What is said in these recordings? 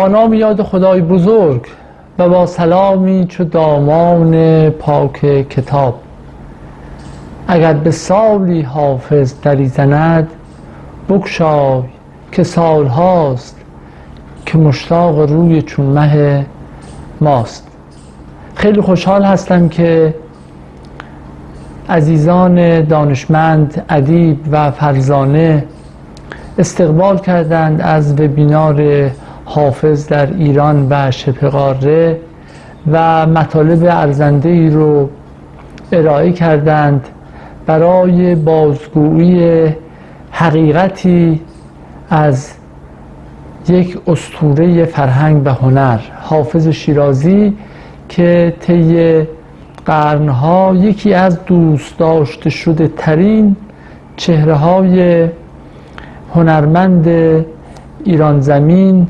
با نام یاد خدای بزرگ و با سلامی چو دامان پاک کتاب. اگر به سالی حافظ دری زند، بگشای که سال هاست که مشتاق روی چون مه ماست. خیلی خوشحال هستم که عزیزان دانشمند، ادیب و فرزانه استقبال کردند از وبینار حافظ در ایران و شبه قاره و مطالب ارزنده‌ای رو ارائه کردند برای بازگویی حقیقتی از یک اسطوره فرهنگ و هنر، حافظ شیرازی، که طی قرنها یکی از دوست داشته شده ترین چهره های هنرمند ایران زمین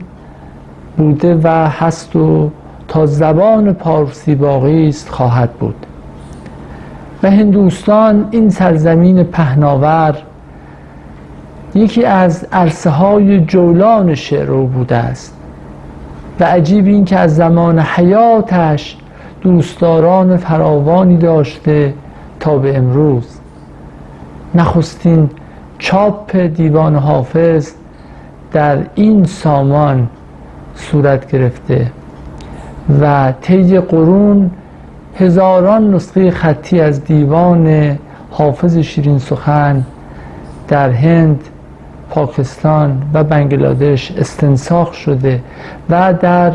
بوده و هست و تا زبان پارسی باقی است خواهد بود. و هندوستان، این سرزمین پهناور، یکی از عرصه های جولان شعر او بوده است و عجیب این که از زمان حیاتش دوستداران فراوانی داشته تا به امروز. نخستین چاپ دیوان حافظ در این سامان صورت گرفته و طی قرون هزاران نسخه خطی از دیوان حافظ شیرین سخن در هند، پاکستان و بنگلادش استنساخ شده و در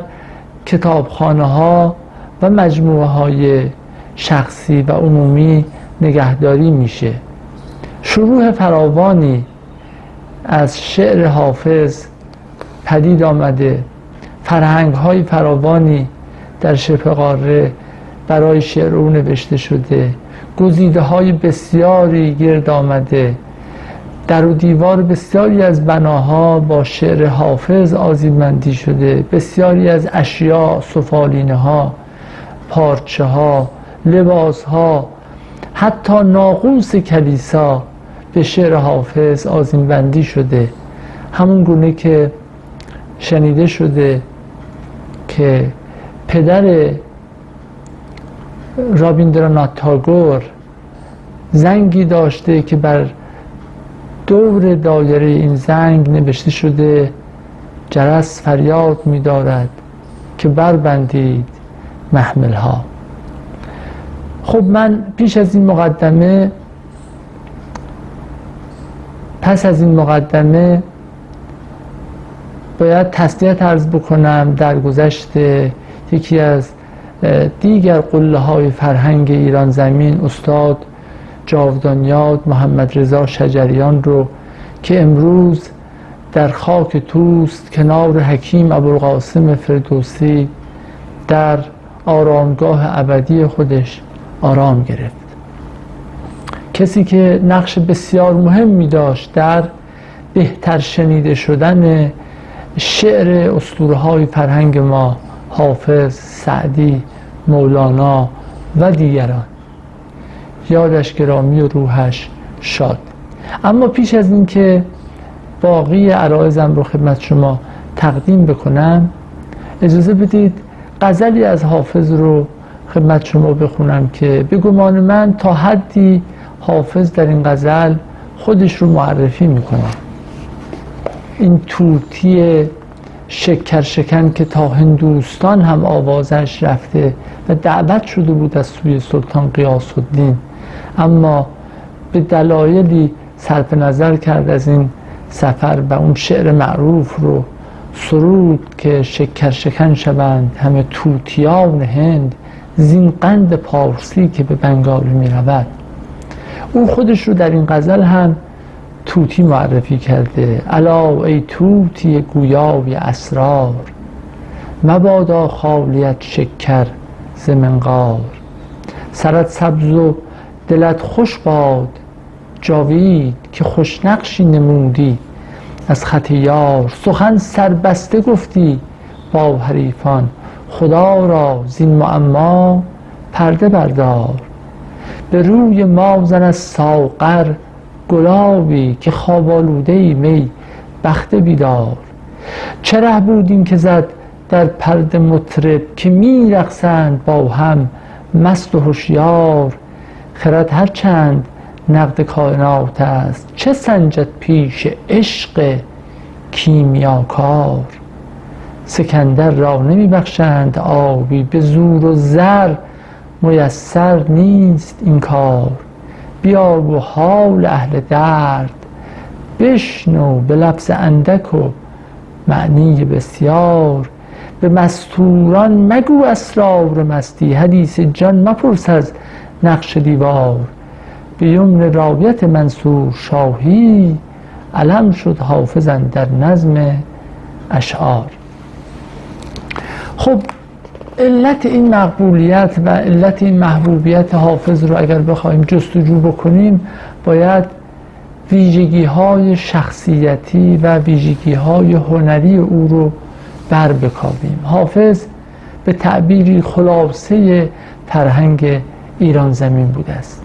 کتابخانه ها و مجموعه های شخصی و عمومی نگهداری میشه. شروح فراوانی از شعر حافظ پدید آمده، فرهنگ های فراوانی در شبه قاره برای شعر او نوشته شده، گزیده های بسیاری گرد آمده، در و دیوار بسیاری از بناها با شعر حافظ آذیب‌مندی شده، بسیاری از اشیاء، سفالینه ها، پارچه ها، لباس ها، حتی ناقوس کلیسا به شعر حافظ آذیب‌بندی شده. همون گونه که شنیده شده که پدر رابیندرانات تاگور زنگی داشته که بر دور دایره این زنگ نوشته شده جرس فریاد می دارد که بربندید محمل ها. خب من پس از این مقدمه باید تسلیت عرض بکنم در گذشته یکی از دیگر قله های فرهنگ ایران زمین، استاد جاودانیاد محمد رضا شجریان رو که امروز در خاک توست کنار حکیم ابوالقاسم فردوسی در آرامگاه ابدی خودش آرام گرفت. کسی که نقش بسیار مهمی داشت در بهتر شنیده شدن شعر اسطوره‌های فرهنگ ما، حافظ، سعدی، مولانا و دیگران، یادش گرامی و روحش شاد. اما پیش از این که باقی عرایضم رو خدمت شما تقدیم بکنم، اجازه بدید غزلی از حافظ رو خدمت شما بخونم که به گمان من تا حدی حافظ در این غزل خودش رو معرفی میکنه. این طوطی شکر شکن که تا هندوستان هم آوازش رفته و دعوت شده بود از سوی سلطان غیاث الدین، اما به دلایلی صرف نظر کرد از این سفر و اون شعر معروف رو سرود که شکر شکن شوند همه طوطیان هند، زین قند پارسی که به بنگالی می رود. او خودش رو در این غزل هم طوطی معرفی کرده. الا ای طوطی گویای اسرار، مبادا خالیت شکر ز منقار. سرت سبز و دلت خوش باد جاوید، که خوش نقشی نمودی از خط یار. سخن سربسته گفتی با حریفان، خدا را زین معما پرده بردار. به روی ما زن از ساغر گلابی، که خواب آلوده ای می بخت بیدار. چه ره بود این که زد در پرده مطرب که می رقصند با هم مست و هوشیار. خرد هر چند نقد کائنات است، چه سنجد پیش عشق کیمیاکار. سکندر را نمی بخشند آبی، به زور و زر میسر نیست این کار. بیا و حال اهل درد بشنو، به لفظ اندک و معنی بسیار. به مستوران مگو اسرار مستی، حدیث جان مپرس از نقش دیوار. به یمن رایت منصور شاهی، علم شد حافظ در نظم اشعار. خب علت این مقبولیت و علت این محبوبیت حافظ رو اگر بخوایم جستجو بکنیم، باید ویژگی‌های شخصیتی و ویژگی‌های هنری او رو بر بکاویم. حافظ به تعبیری خلاصه فرهنگ ایران زمین بوده است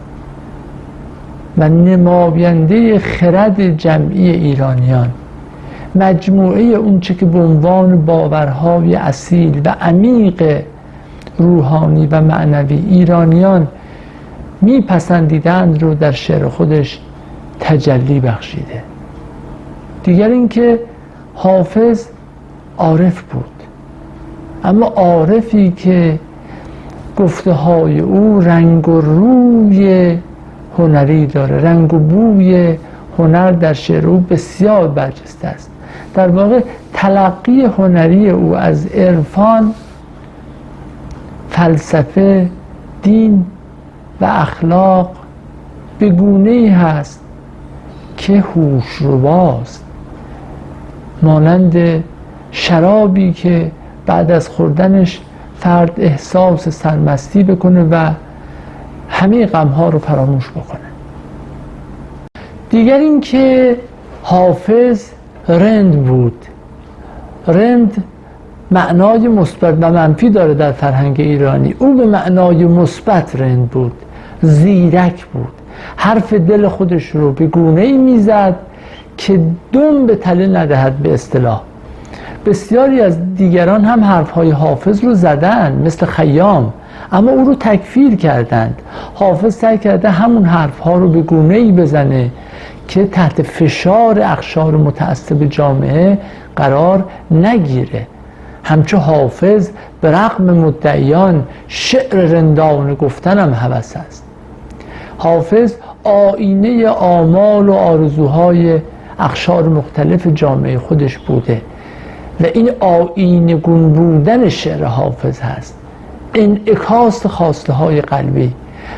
و نماینده خرد جمعی ایرانیان، مجموعه اونچه که به عنوان باورهای اصیل و عمیق روحانی و معنوی ایرانیان میپسندیدند رو در شعر خودش تجلی بخشیده. دیگر اینکه حافظ عارف بود، اما عارفی که گفته های او رنگ و روی هنری داره، رنگ و بوی هنر در شعر او بسیار برجسته است. در واقع تلقی هنری او از عرفان، فلسفه، دین و اخلاق به گونه‌ای هست که هوش‌رباست، مانند شرابی که بعد از خوردنش فرد احساس سرمستی بکنه و همه غم‌ها رو فراموش بکنه. دیگر این که حافظ رند بود. رند معنای مثبت و منفی داره در فرهنگ ایرانی. او به معنای مثبت رند بود، زیرک بود، حرف دل خودش رو به گونه‌ای میزد که دم به تله ندهد. به اصطلاح بسیاری از دیگران هم حرفهای حافظ رو زدن، مثل خیام، اما او رو تکفیر کردند. حافظ سعی کرده همون حرفها رو به گونه‌ای بزنه که تحت فشار اقشار متعصب جامعه قرار نگیره. همچو حافظ به رغم مدعیان شعر رندانه گفتنم هوس است. حافظ آینه آمال و آرزوهای اقشار مختلف جامعه خودش بوده و این آینه گون بودن شعر حافظ هست، انعکاس خواسته های قلبی،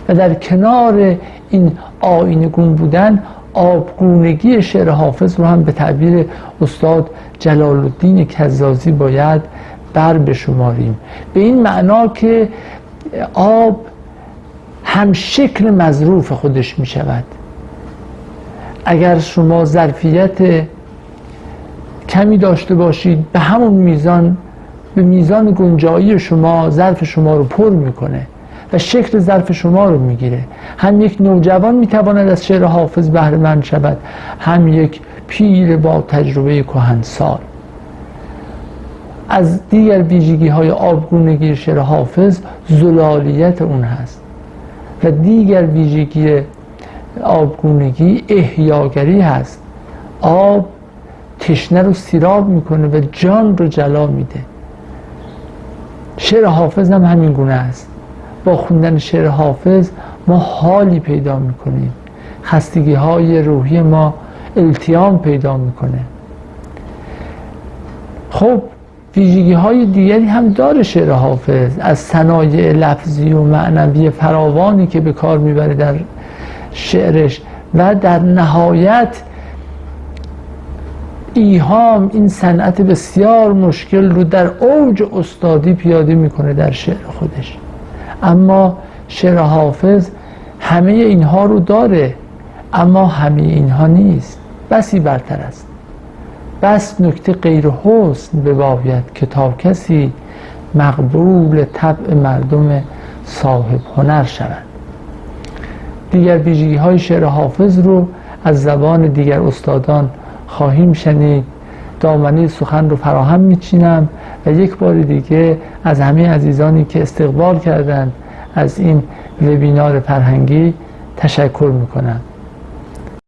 و در کنار این آینه گون بودن آبگونگی شعر حافظ رو هم به تعبیر استاد جلال الدین کزازی باید بر بشماریم، به این معنا که آب هم شکل مظروف خودش می شود. اگر شما ظرفیت کمی داشته باشید، به همون میزان، به میزان گنجایی شما ظرف شما رو پر میکنه و شکل ظرف شما رو میگیره. هم یک نوجوان میتواند از شعر حافظ بهره مند شود، هم یک پیر با تجربه کهنسال. از دیگر ویژگی های آبگونگی شعر حافظ زلالیت اون هست و دیگر ویژگی آبگونگی احیاگری هست. آب تشنه رو سیراب میکنه و جان رو جلا میده. شعر حافظ هم همین گونه است. با خوندن شعر حافظ ما حالی پیدا میکنیم، خستگی های روحی ما التیام پیدا میکنه. خب ویژگی های دیگری هم داره شعر حافظ، از صنایع لفظی و معنوی فراوانی که به کار میبره در شعرش و در نهایت ایهام، این صنعت بسیار مشکل رو در اوج استادی پیاده میکنه در شعر خودش. اما شعر حافظ همه اینها رو داره، اما همه اینها نیست، بسی برتر است. بس نکته غیر حسن بباید که تا کسی مقبول طبع مردم صاحب هنر شود. دیگر ویژگی های شعر حافظ رو از زبان دیگر استادان خواهیم شنید. دامنه سخن رو فراهم میچینم و یک بار دیگه از همه عزیزانی که استقبال کردند از این وبینار فرهنگی تشکر میکنم.